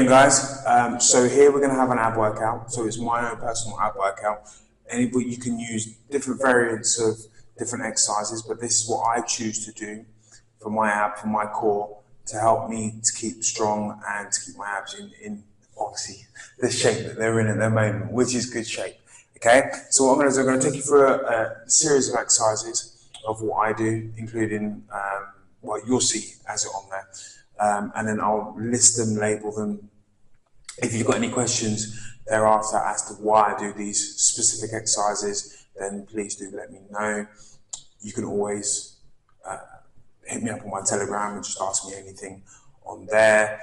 doing, guys? So here we're going to have an ab workout. So it's my own personal ab workout. Anybody, you can use different variants of different exercises, but this is what I choose to do for my ab, for my core, to help me to keep strong and to keep my abs in obviously the shape that they're in at the moment, which is good shape. Okay, so what I'm going to do, I'm going to take you through a series of exercises of what I do, including what you'll see as it on there, and then I'll list them, label them. If you've got any questions thereafter as to why I do these specific exercises, then please do let me know. You can always hit me up on my Telegram and just ask me anything on there.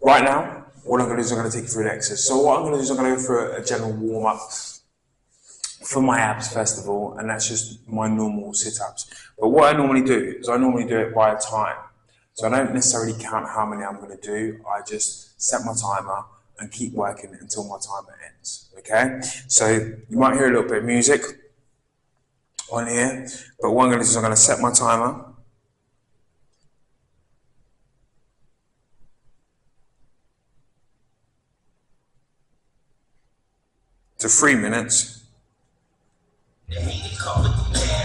Right now, what I'm going to do is I'm going to take you through an exercise. So what I'm going to do is I'm going to go through a general warm-up for my abs first of all, and that's just my normal sit-ups. But what I normally do is I normally do it by time. So I don't necessarily count how many I'm going to do. I just set my timer and keep working until my timer ends. Okay? So you might hear a little bit of music on here, but what I'm going to do is I'm going to set my timer. To 3 minutes, and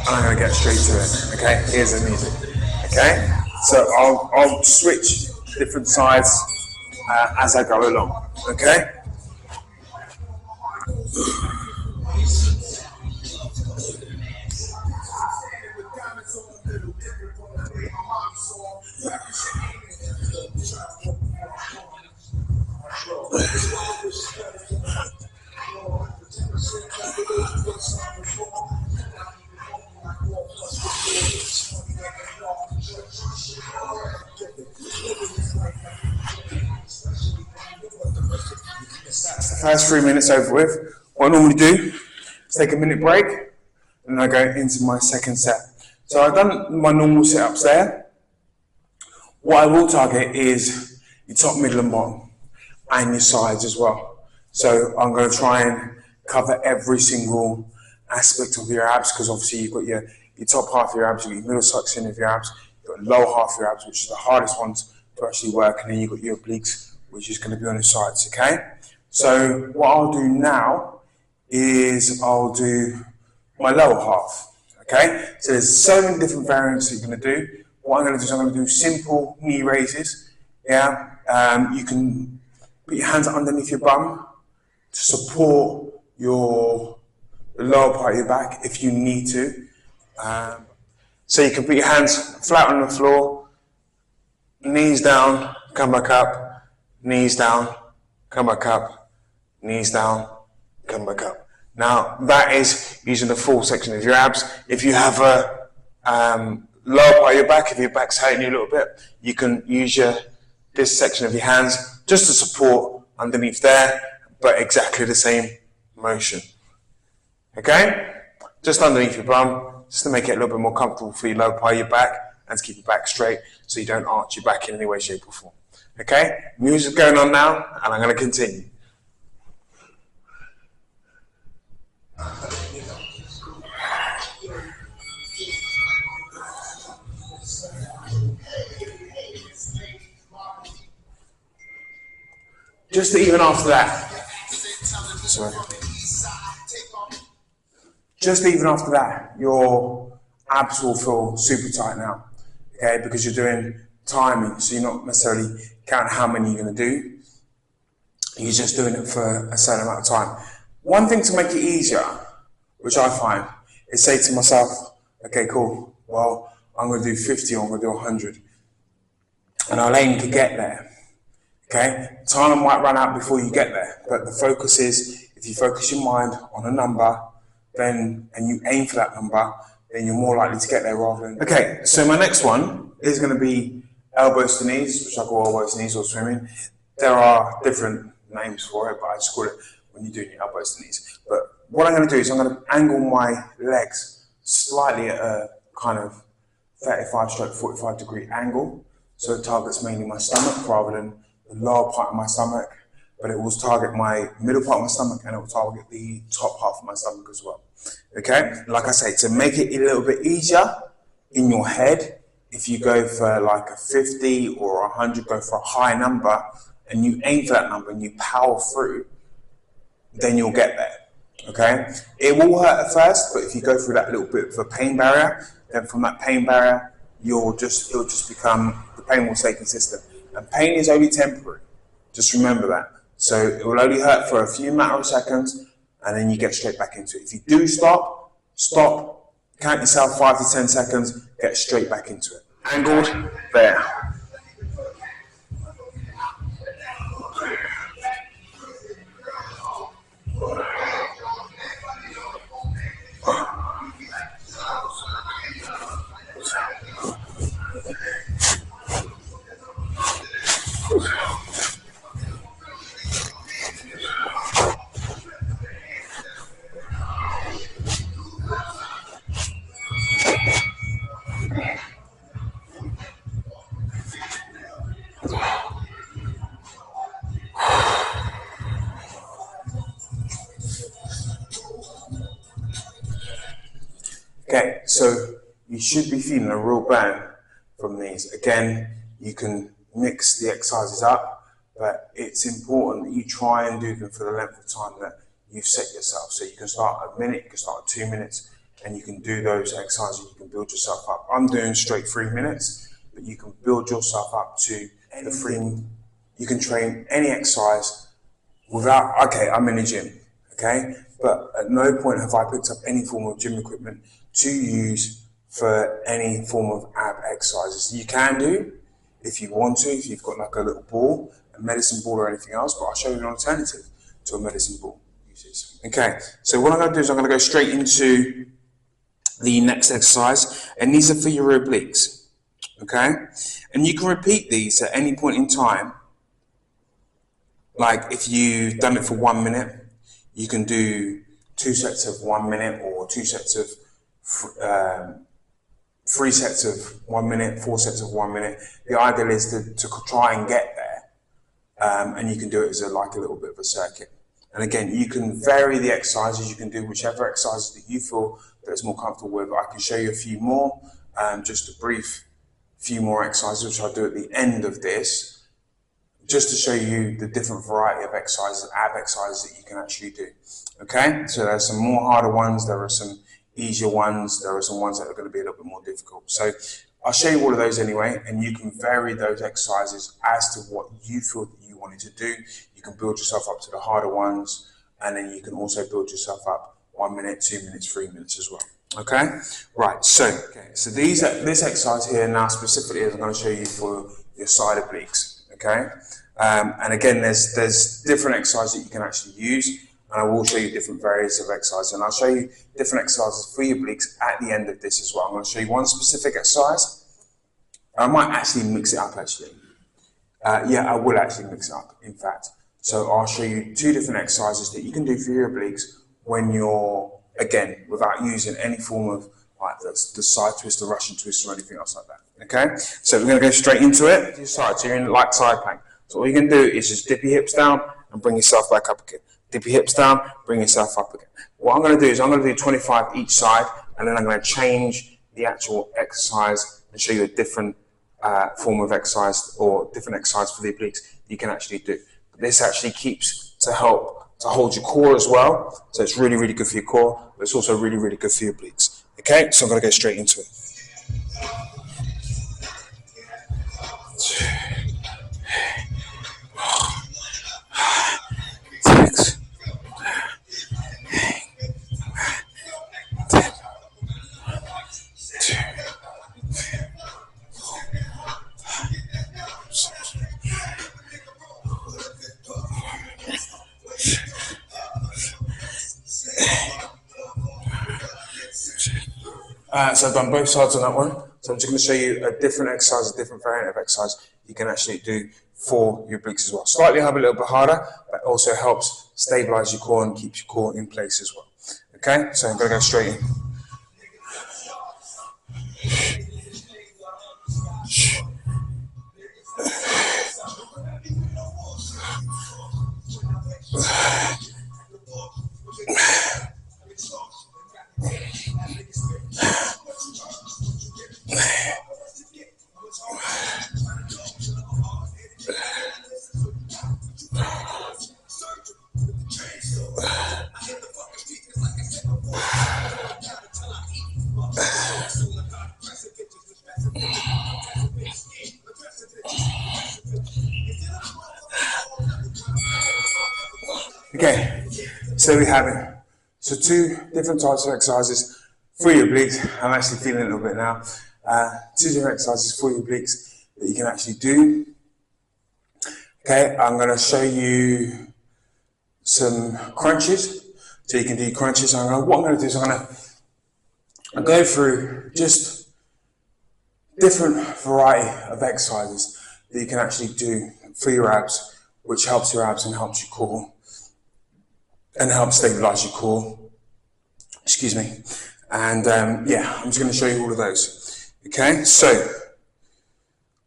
I'm going to get straight to it. Okay, here's the music. Okay, so I'll switch different sides as I go along. Okay. That's the first 3 minutes over with. What I normally do is take a minute break and I go into my second set. So I've done my normal sit-ups there. What I will target is your top, middle and bottom and your sides as well. So I'm going to try and cover every single aspect of your abs, because obviously you've got your top half of your abs, you've got your middle section of your abs, you've got the lower half of your abs, which is the hardest ones to actually work, and then you've got your obliques, which is going to be on the sides, okay? So what I'll do now is I'll do my lower half, okay? So there's so many different variants that you're going to do. What I'm going to do is I'm going to do simple knee raises, yeah? You can put your hands underneath your bum to support the lower part of your back if you need to. So you can put your hands flat on the floor, knees down, come back up, knees down, come back up, knees down, come back up. Now that is using the full section of your abs. If you have a lower part of your back, if your back's hurting you a little bit, you can use this section of your hands just to support underneath there, but exactly the same motion. Okay? Just underneath your bum, just to make it a little bit more comfortable for your lower part of your back and to keep your back straight so you don't arch your back in any way, shape or form. Okay? Music's going on now and I'm going to continue. Just even after that, just even after that, your abs will feel super tight now, okay? Because you're doing timing, so you're not necessarily counting how many you're going to do. You're just doing it for a certain amount of time. One thing to make it easier, which I find, is say to myself, okay, cool, well, I'm going to do 50 or I'm going to do 100. And I'll aim to get there. Okay, time might run out before you get there, but the focus is, if you focus your mind on a number, and you aim for that number, then you're more likely to get there rather than... Okay, so my next one is going to be elbows to knees, which I call elbows to knees or swimming. There are different names for it, but I just call it when you're doing your elbows to knees. But what I'm going to do is I'm going to angle my legs slightly at a kind of 35-45 degree angle, so it targets mainly my stomach rather than the lower part of my stomach, but it will target my middle part of my stomach and it will target the top half of my stomach as well. Okay, like I say, to make it a little bit easier in your head, if you go for like a 50 or 100, go for a high number, and you aim for that number and you power through, then you'll get there. Okay, it will hurt at first, but if you go through that little bit of a pain barrier, then from that pain barrier, it'll just become, the pain will stay consistent. And pain is only temporary. Just remember that. So it will only hurt for a few matter of seconds, and then you get straight back into it. If you do stop, count yourself 5 to 10 seconds, get straight back into it. Angled, there. Okay, so you should be feeling a real burn from these. Again, you can mix the exercises up, but it's important that you try and do them for the length of time that you've set yourself. So you can start at a minute, you can start at 2 minutes, and you can do those exercises, you can build yourself up. I'm doing straight 3 minutes, but you can build yourself up to the 3. You can train any exercise without, okay, I'm in a gym, okay? But at no point have I picked up any form of gym equipment to use for any form of ab exercises. You can do, if you want to, if you've got like a little ball, a medicine ball or anything else, but I'll show you an alternative to a medicine ball. Okay, so what I'm going to do is I'm going to go straight into the next exercise, and these are for your obliques, okay? And you can repeat these at any point in time. Like if you've done it for 1 minute, you can do 2 sets of 1 minute, or 2 sets of 3 sets of 1 minute, 4 sets of 1 minute. The ideal is to try and get there, and you can do it as a little bit of a circuit. And again, you can vary the exercises. You can do whichever exercises that you feel that is more comfortable with. I can show you a few more, just a brief few more exercises, which I'll do at the end of this, just to show you the different variety of exercises, ab exercises that you can actually do. Okay, so there's some more harder ones, there are some easier ones, there are some ones that are going to be a little bit more difficult. So I'll show you all of those anyway, and you can vary those exercises as to what you feel that you wanted to do. You can build yourself up to the harder ones, and then you can also build yourself up 1 minute, 2 minutes, 3 minutes as well. Okay, right, so this exercise here now specifically is I'm going to show you for your side obliques. Okay, and again, there's different exercises that you can actually use, and I will show you different varieties of exercises, and I'll show you different exercises for your obliques at the end of this as well. I'm going to show you one specific exercise. I might actually mix it up actually. Yeah, I will actually mix it up, in fact. So I'll show you 2 different exercises that you can do for your obliques when you're, again, without using any form of like the side twist, the Russian twist, or anything else like that. Okay, so we're going to go straight into it. Your side, so you're in like side plank. So all you can do is just dip your hips down and bring yourself back up again. Dip your hips down, bring yourself up again. What I'm going to do is I'm going to do 25 each side, and then I'm going to change the actual exercise and show you a different form of exercise or different exercise for the obliques you can actually do. But this actually keeps to help to hold your core as well. So it's really, really good for your core, but it's also really, really good for your obliques. Okay, so I'm going to go straight into it. So I've done both sides on that one. So I'm just going to show you a different exercise, a different variant of exercise you can actually do for your obliques as well. Slightly a little bit harder, but also helps stabilize your core and keeps your core in place as well. Okay, so I'm going to go straight in. Okay, so we have it. So 2 different types of exercises for your obliques. I'm actually feeling a little bit now. 2 different exercises for your obliques that you can actually do. Okay, I'm going to show you some crunches. So you can do crunches. What I'm going to do is I'm going to go through just different variety of exercises that you can actually do for your abs, which helps your abs and helps your core and helps stabilize your core. Excuse me. And yeah, I'm just going to show you all of those. Okay, so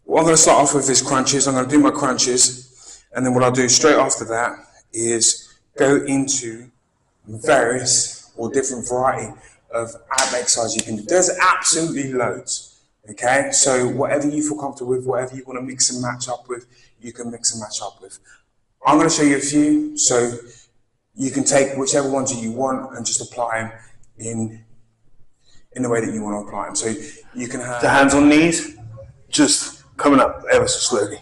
what I'm going to start off with is crunches. I'm going to do my crunches, and then what I'll do straight after that is go into various or different variety of ab exercise you can do. There's absolutely loads. Okay, so whatever you feel comfortable with, whatever you want to mix and match up with, you can mix and match up with. I'm going to show you a few, so you can take whichever ones you want and just apply them in the way that you want to apply them. So you can have the hands on knees, just coming up ever so slowly.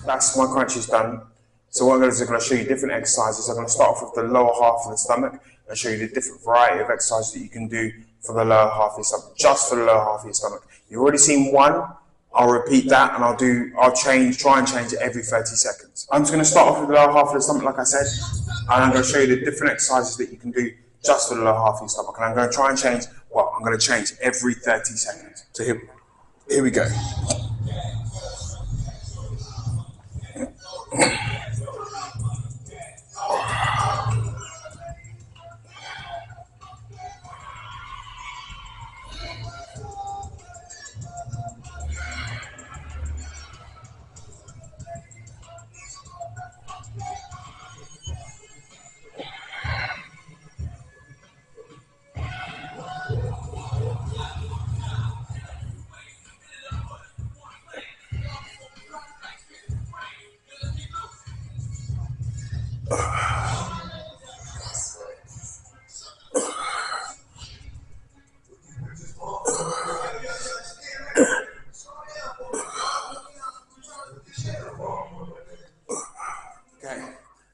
That's my crunches done. So what I'm going to do is I'm going to show you different exercises. I'm going to start off with the lower half of the stomach and show you the different variety of exercises that you can do for the lower half of your stomach, just for the lower half of your stomach. You've already seen one. I'll repeat that and I'll try and change it every 30 seconds. I'm just going to start off with the lower half of the stomach, like I said, and I'm going to show you the different exercises that you can do just for the lower half of your stomach. And I'm going to try and change, well, I'm going to change every 30 seconds. So here we go.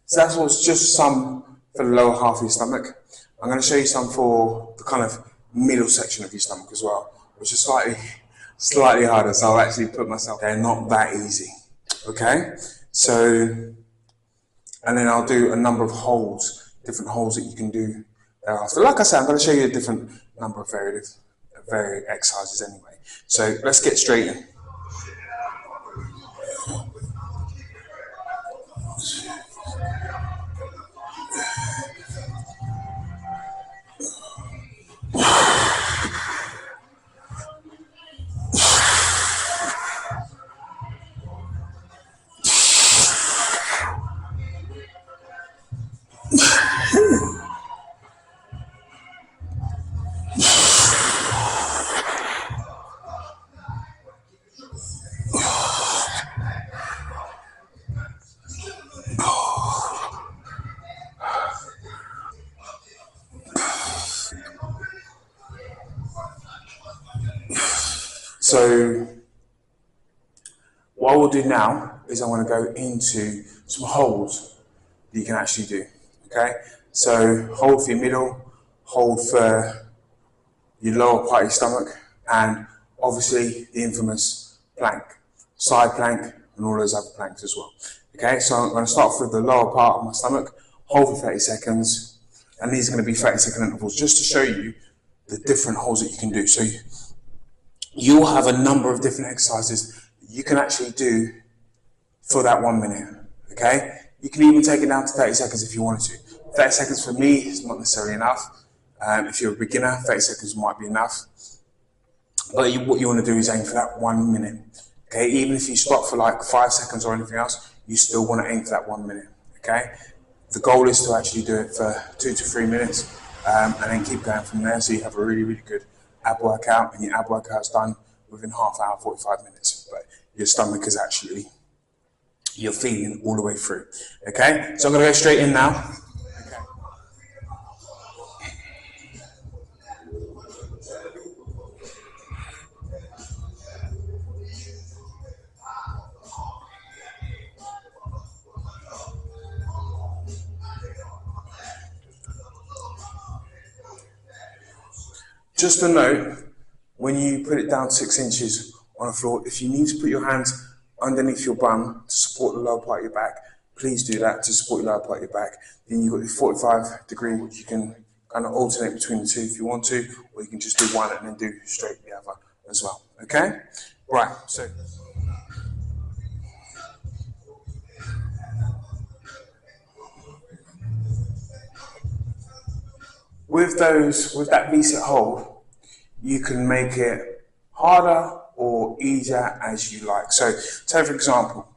So that was just some for the lower half of your stomach. I'm going to show you some for the kind of middle section of your stomach as well, which is slightly harder. So I'll actually put myself, they're not that easy. Okay, so, and then I'll do a number of holds, different holds that you can do thereafter. Like I said, I'm going to show you a different number of varied exercises anyway. So let's get straight in. So what we'll do now is I'm going to go into some holds that you can actually do. Okay, so hold for your middle, hold for your lower part of your stomach, and obviously the infamous plank, side plank, and all those other planks as well. Okay, so I'm going to start with the lower part of my stomach, hold for 30 seconds, and these are going to be 30-second intervals just to show you the different holds that you can do. So you'll have a number of different exercises that you can actually do for that 1 minute, okay? You can even take it down to 30 seconds if you wanted to. 30 seconds for me is not necessarily enough. If you're a beginner, 30 seconds might be enough. But what you want to do is aim for that 1 minute, okay? Even if you stop for like 5 seconds or anything else, you still want to aim for that 1 minute, okay? The goal is to actually do it for 2 to 3 minutes and then keep going from there so you have a really, really good ab workout, and your ab workout's done within half hour, 45 minutes. But your stomach is actually you're feeling all the way through. Okay, so I'm going to go straight in now. Just a note, when you put it down 6 inches on the floor, if you need to put your hands underneath your bum to support the lower part of your back, please do that to support your lower part of your back. Then you've got your 45-degree, which you can kind of alternate between the two if you want to, or you can just do one and then do straight the other as well, okay? Right, so. With that V-sit hold, you can make it harder or easier as you like. So, for example,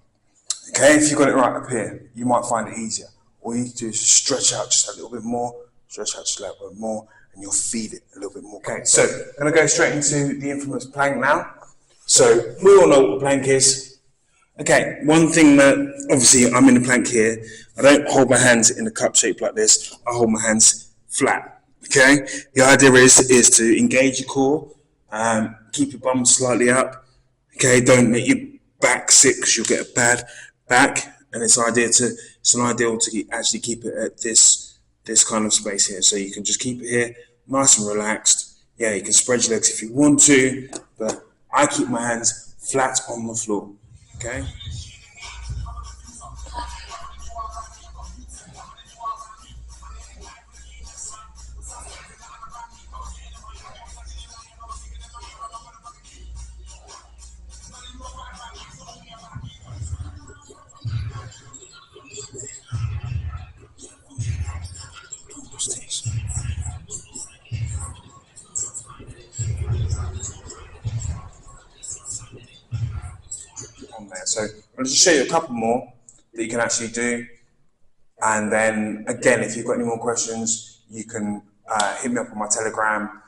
okay, if you've got it right up here, you might find it easier. All you need to do is stretch out just a little bit more, stretch out just a little bit more, and you'll feed it a little bit more. Okay, so I'm going to go straight into the infamous plank now. So, we all know what the plank is. Okay, one thing that, obviously, I'm in the plank here. I don't hold my hands in a cup shape like this. I hold my hands flat. Okay, the idea is to engage your core, keep your bum slightly up. Okay, don't make your back sick because you'll get a bad back, and it's an ideal to actually keep it at this kind of space here. So you can just keep it here, nice and relaxed. Yeah, you can spread your legs if you want to, but I keep my hands flat on the floor. Okay. So I'm going to just show you a couple more that you can actually do, and then again, if you've got any more questions, you can hit me up on my Telegram.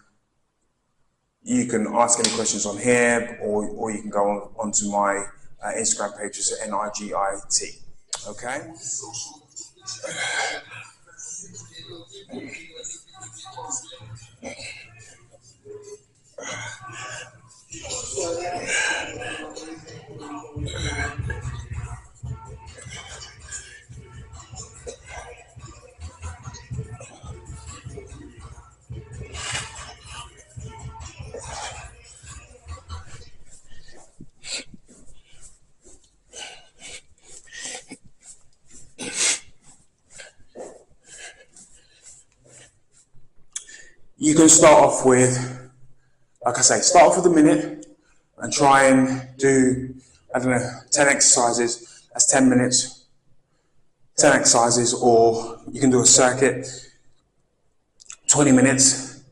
You can ask any questions on here, or you can go onto my Instagram page, which is NIGIT. Okay. You can start off with, like I say, start off with a minute and try and do, 10 exercises. That's 10 minutes, 10 exercises, or you can do a circuit, 20 minutes.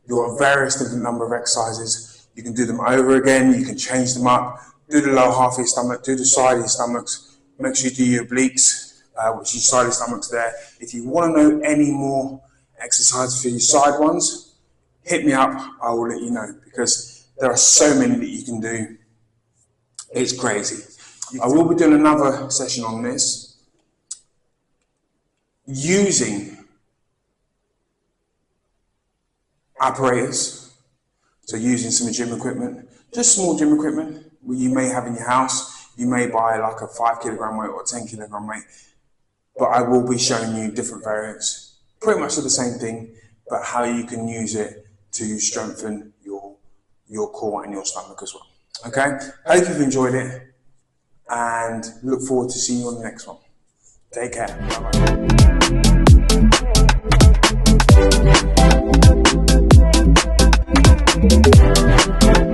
You've got various different number of exercises. You can do them over again, you can change them up, do the lower half of your stomach, do the side of your stomachs, make sure you do your obliques, which is side of your stomachs there. If you want to know any more exercises for your side ones, hit me up, I will let you know, because there are so many that you can do. It's crazy. I will be doing another session on this, using apparatus, so using some gym equipment, just small gym equipment what you may have in your house. You may buy like a 5 kilogram weight or a 10 kilogram weight, but I will be showing you different variants, pretty much the same thing, but how you can use it to strengthen your core and your stomach as well. Okay, I hope you've enjoyed it and look forward to seeing you on the next one. Take care. Bye-bye.